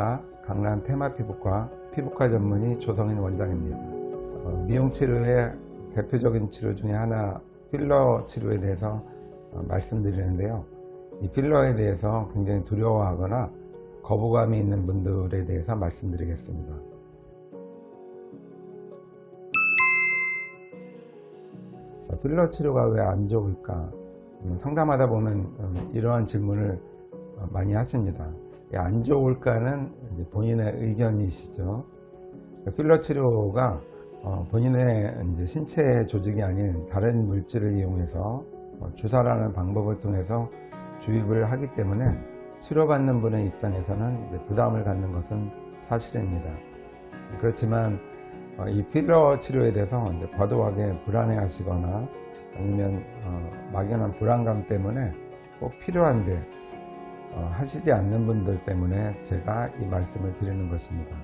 안녕하십니까. 강남 테마피부과 피부과 전문의 조성인 원장입니다. 미용 치료의 대표적인 치료 중에 하나 필러 치료에 대해서 말씀드리는데요. 이 필러에 대해서 굉장히 두려워하거나 거부감이 있는 분들에 대해서 말씀드리겠습니다. 자, 필러 치료가 왜 안 좋을까? 상담하다 보면 이러한 질문을 많이 하십니다. 안 좋을까는 본인의 의견이시죠. 필러 치료가 본인의 이제 신체 조직이 아닌 다른 물질을 이용해서 주사라는 방법을 통해서 주입을 하기 때문에 치료받는 분의 입장에서는 이제 부담을 갖는 것은 사실입니다. 그렇지만 이 필러 치료에 대해서 이제 과도하게 불안해 하시거나 아니면 막연한 불안감 때문에 꼭 필요한데 하시지 않는 분들 때문에 제가 이 말씀을 드리는 것입니다.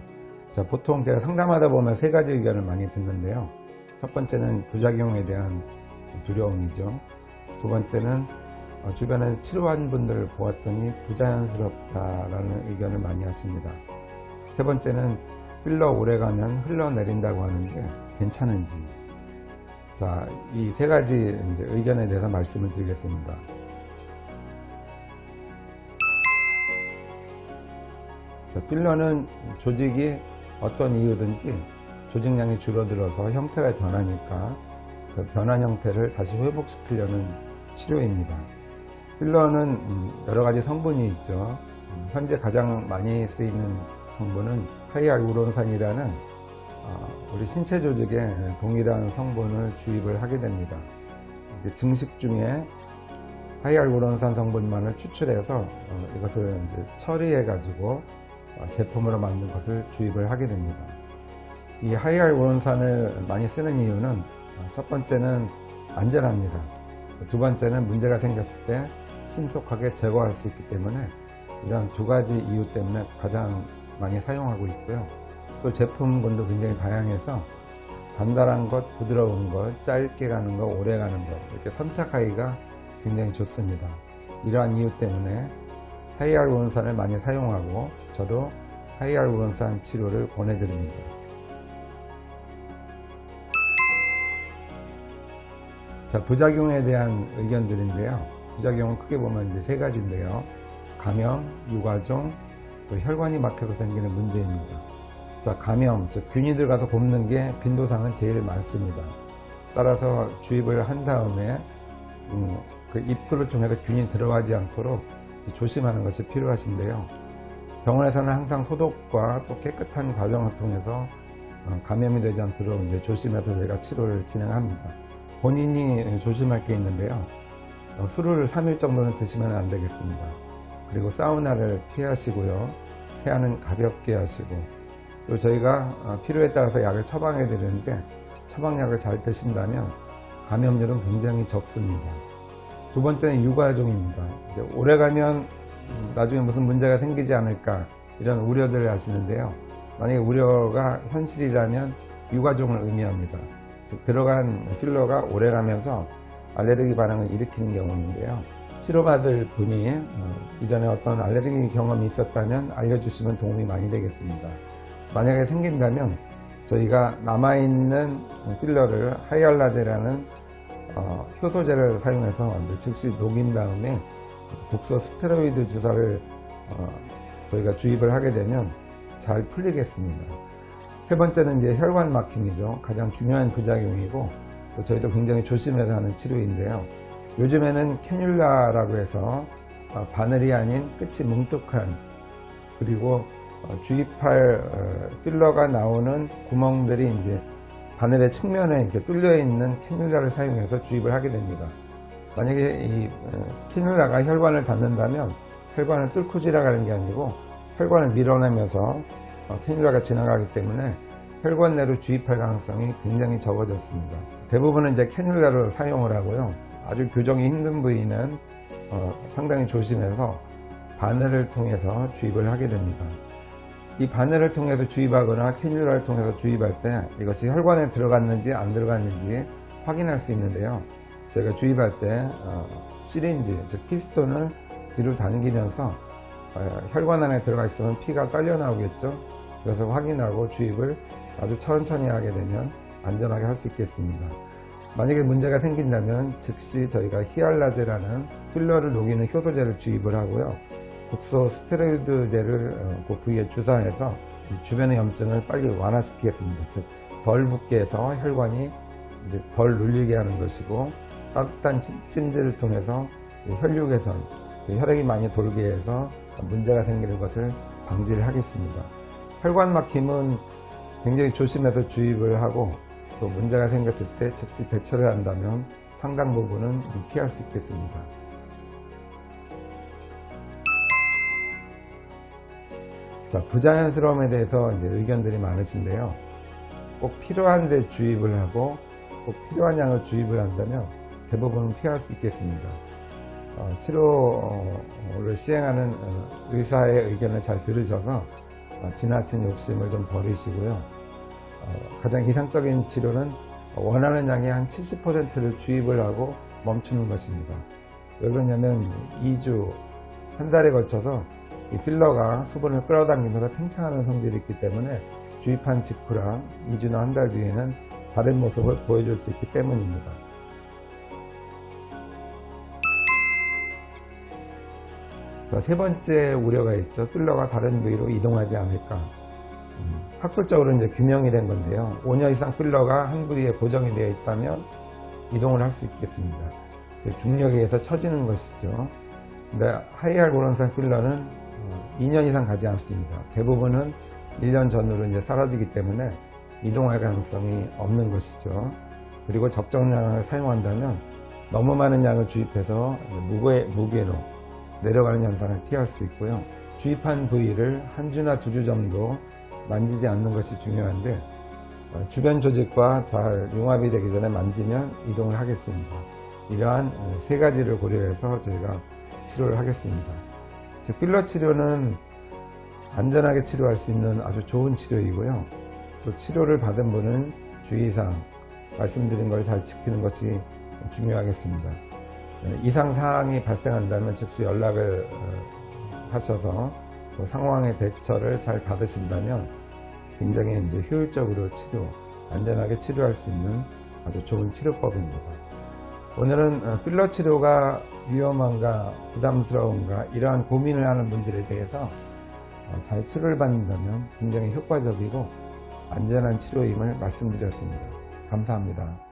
자, 보통 제가 상담하다 보면 세 가지 의견을 많이 듣는데요. 첫 번째는 부작용에 대한 두려움이죠. 두 번째는 주변에 치료한 분들을 보았더니 부자연스럽다라는 의견을 많이 하십니다. 세 번째는 필러 오래가면 흘러내린다고 하는데 괜찮은지. 자, 이 세 가지 이제 의견에 대해서 말씀을 드리겠습니다. 자, 필러는 조직이 어떤 이유든지 조직량이 줄어들어서 형태가 변하니까 그 변한 형태를 다시 회복시키려는 치료입니다. 필러는 여러 가지 성분이 있죠. 현재 가장 많이 쓰이는 성분은 하이알루론산이라는 우리 신체 조직에 동일한 성분을 주입을 하게 됩니다. 증식 중에 하이알루론산 성분만을 추출해서 이것을 이제 처리해 가지고 제품으로 만든 것을 주입을 하게 됩니다. 이 하이알루론산을 많이 쓰는 이유는 첫 번째는 안전합니다. 두 번째는 문제가 생겼을 때 신속하게 제거할 수 있기 때문에 이런 두 가지 이유 때문에 가장 많이 사용하고 있고요. 또 제품군도 굉장히 다양해서 단단한 것, 부드러운 것, 짧게 가는 것, 오래 가는 것 이렇게 선택하기가 굉장히 좋습니다. 이러한 이유 때문에 하이알루론산을 많이 사용하고 저도 하이알루론산 치료를 권해드립니다. 자, 부작용에 대한 의견들인데요. 부작용은 크게 보면 이제 세 가지인데요. 감염, 유과종, 또 혈관이 막혀서 생기는 문제입니다. 자, 감염, 즉 균이 들어가서 곱는 게 빈도상은 제일 많습니다. 따라서 주입을 한 다음에 그 입구를 통해서 균이 들어가지 않도록 조심하는 것이 필요하신데요. 병원에서는 항상 소독과 또 깨끗한 과정을 통해서 감염이 되지 않도록 이제 조심해서 저희가 치료를 진행합니다. 본인이 조심할 게 있는데요. 술을 3일 정도는 드시면 안 되겠습니다. 그리고 사우나를 피하시고요. 세안은 가볍게 하시고 또 저희가 필요에 따라서 약을 처방해 드리는데 처방약을 잘 드신다면 감염률은 굉장히 적습니다. 두 번째는 유과종입니다. 이제 오래가면 나중에 무슨 문제가 생기지 않을까 이런 우려들을 하시는데요. 만약에 우려가 현실이라면 유과종을 의미합니다. 즉 들어간 필러가 오래가면서 알레르기 반응을 일으키는 경우인데요. 치료받을 분이 이전에 어떤 알레르기 경험이 있었다면 알려주시면 도움이 많이 되겠습니다. 만약에 생긴다면 저희가 남아있는 필러를 하이알라제라는 효소제를 사용해서 즉시 녹인 다음에 독소 스테로이드 주사를 저희가 주입을 하게 되면 잘 풀리겠습니다. 세 번째는 이제 혈관 막힘이죠. 가장 중요한 부작용이고 또 저희도 굉장히 조심해서 하는 치료인데요. 요즘에는 캐뉼라라고 해서 바늘이 아닌 끝이 뭉툭한 그리고 주입할 필러가 나오는 구멍들이 이제 바늘의 측면에 이렇게 뚫려 있는 캐뉼라를 사용해서 주입을 하게 됩니다. 만약에 이 캐뉼라가 혈관을 닿는다면 혈관을 뚫고 지나가는 게 아니고 혈관을 밀어내면서 캐뉼라가 지나가기 때문에 혈관 내로 주입할 가능성이 굉장히 적어졌습니다. 대부분은 이제 캐뉼라로 사용을 하고요. 아주 교정이 힘든 부위는 상당히 조심해서 바늘을 통해서 주입을 하게 됩니다. 이 바늘을 통해서 주입하거나 캐뉼라를 통해서 주입할 때 이것이 혈관에 들어갔는지 안 들어갔는지 확인할 수 있는데요. 저희가 주입할 때 시린지, 즉 피스톤을 뒤로 당기면서 혈관 안에 들어가 있으면 피가 딸려 나오겠죠. 그래서 확인하고 주입을 아주 천천히 하게 되면 안전하게 할 수 있겠습니다. 만약에 문제가 생긴다면 즉시 저희가 히알라제라는 필러를 녹이는 효소제를 주입을 하고요. 국소 스테로이드제를 그 부위에 주사해서 이 주변의 염증을 빨리 완화시키겠습니다. 즉 덜 붓게 해서 혈관이 이제 덜 눌리게 하는 것이고, 따뜻한 찜질을 통해서 혈류 개선, 혈액이 많이 돌게 해서 문제가 생기는 것을 방지를 하겠습니다. 혈관 막힘은 굉장히 조심해서 주입을 하고, 또 문제가 생겼을 때 즉시 대처를 한다면 상당 부분은 피할 수 있겠습니다. 자, 부자연스러움에 대해서 이제 의견들이 많으신데요. 꼭 필요한 데 주입을 하고 꼭 필요한 양을 주입을 한다면 대부분은 피할 수 있겠습니다. 치료를 시행하는 의사의 의견을 잘 들으셔서 지나친 욕심을 좀 버리시고요. 가장 이상적인 치료는 원하는 양의 한 70%를 주입을 하고 멈추는 것입니다. 왜 그러냐면 2주, 한 달에 걸쳐서 이 필러가 수분을 끌어당기면서 팽창하는 성질이 있기 때문에 주입한 직후랑 2주나 한 달 뒤에는 다른 모습을 보여줄 수 있기 때문입니다. 자, 세 번째 우려가 있죠. 필러가 다른 부위로 이동하지 않을까. 학술적으로 이제 규명이 된 건데요. 5년 이상 필러가 한 부위에 고정이 되어 있다면 이동을 할 수 있겠습니다. 즉 중력에 의해서 처지는 것이죠. 근데 하이알루론산 필러는 2년 이상 가지 않습니다. 대부분은 1년 전으로 이제 사라지기 때문에 이동할 가능성이 없는 것이죠. 그리고 적정량을 사용한다면 너무 많은 양을 주입해서 무게로 내려가는 현상을 피할 수 있고요. 주입한 부위를 한 주나 2주 정도 만지지 않는 것이 중요한데, 주변 조직과 잘 융합이 되기 전에 만지면 이동을 하겠습니다. 이러한 세 가지를 고려해서 저희가 치료를 하겠습니다. 즉 필러 치료는 안전하게 치료할 수 있는 아주 좋은 치료이고요. 또 치료를 받은 분은 주의사항 말씀드린 걸 잘 지키는 것이 중요하겠습니다. 이상 사항이 발생한다면 즉시 연락을 하셔서 그 상황의 대처를 잘 받으신다면 굉장히 이제 효율적으로 안전하게 치료할 수 있는 아주 좋은 치료법입니다. 오늘은 필러 치료가 위험한가 부담스러운가 이러한 고민을 하는 분들에 대해서 잘 치료를 받는다면 굉장히 효과적이고 안전한 치료임을 말씀드렸습니다. 감사합니다.